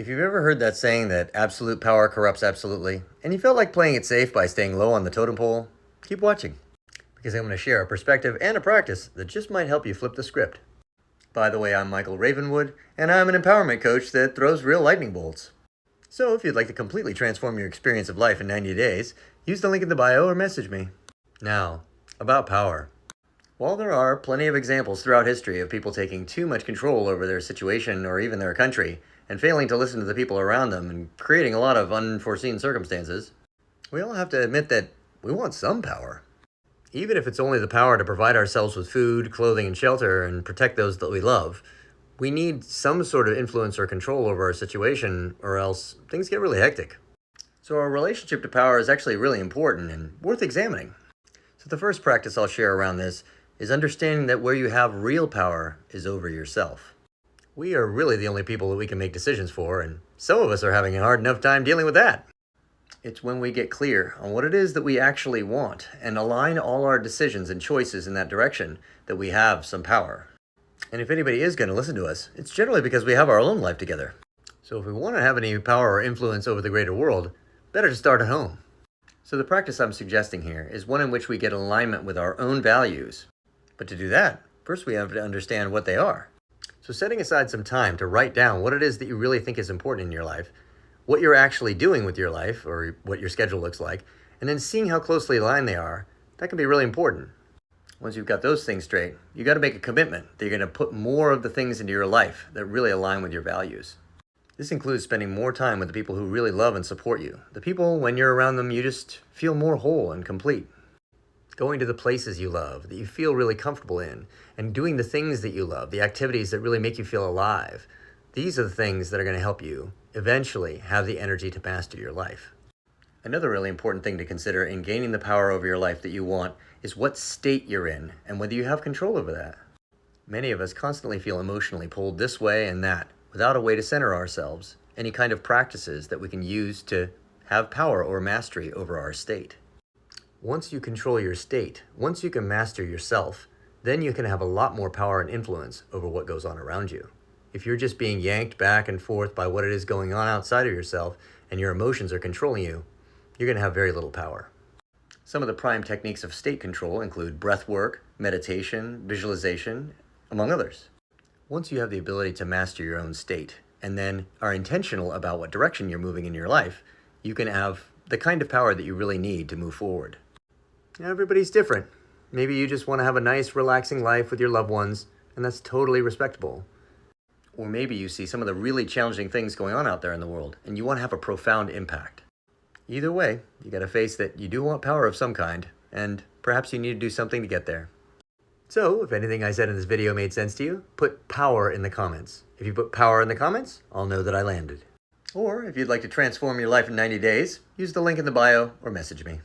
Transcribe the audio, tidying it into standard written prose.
If you've ever heard that saying that absolute power corrupts absolutely, and you felt like playing it safe by staying low on the totem pole, keep watching, because I'm going to share a perspective and a practice that just might help you flip the script. By the way, I'm Michael Ravenwood, and I'm an empowerment coach that throws real lightning bolts. So if you'd like to completely transform your experience of life in 90 days, use the link in the bio or message me. Now, about power. While there are plenty of examples throughout history of people taking too much control over their situation or even their country, and failing to listen to the people around them and creating a lot of unforeseen circumstances, we all have to admit that we want some power. Even if it's only the power to provide ourselves with food, clothing, and shelter and protect those that we love, we need some sort of influence or control over our situation, or else things get really hectic. So our relationship to power is actually really important and worth examining. So the first practice I'll share around this is understanding that where you have real power is over yourself. We are really the only people that we can make decisions for, and some of us are having a hard enough time dealing with that. It's when we get clear on what it is that we actually want and align all our decisions and choices in that direction that we have some power. And if anybody is going to listen to us, it's generally because we have our own life together. So if we want to have any power or influence over the greater world, better to start at home. So the practice I'm suggesting here is one in which we get alignment with our own values. But to do that, first we have to understand what they are. So setting aside some time to write down what it is that you really think is important in your life, what you're actually doing with your life, or what your schedule looks like, and then seeing how closely aligned they are, that can be really important. Once you've got those things straight, you got to make a commitment that you're going to put more of the things into your life that really align with your values. This includes spending more time with the people who really love and support you. The people, when you're around them, you just feel more whole and complete. Going to the places you love, that you feel really comfortable in, and doing the things that you love, the activities that really make you feel alive. These are the things that are going to help you eventually have the energy to master your life. Another really important thing to consider in gaining the power over your life that you want is what state you're in and whether you have control over that. Many of us constantly feel emotionally pulled this way and that without a way to center ourselves, any kind of practices that we can use to have power or mastery over our state. Once you control your state, once you can master yourself, then you can have a lot more power and influence over what goes on around you. If you're just being yanked back and forth by what it is going on outside of yourself and your emotions are controlling you, you're going to have very little power. Some of the prime techniques of state control include breath work, meditation, visualization, among others. Once you have the ability to master your own state and then are intentional about what direction you're moving in your life, you can have the kind of power that you really need to move forward. Everybody's different. Maybe you just want to have a nice, relaxing life with your loved ones, and that's totally respectable. Or maybe you see some of the really challenging things going on out there in the world, and you want to have a profound impact. Either way, you got to face that you do want power of some kind, and perhaps you need to do something to get there. So, if anything I said in this video made sense to you, put power in the comments. If you put power in the comments, I'll know that I landed. Or, if you'd like to transform your life in 90 days, use the link in the bio or message me.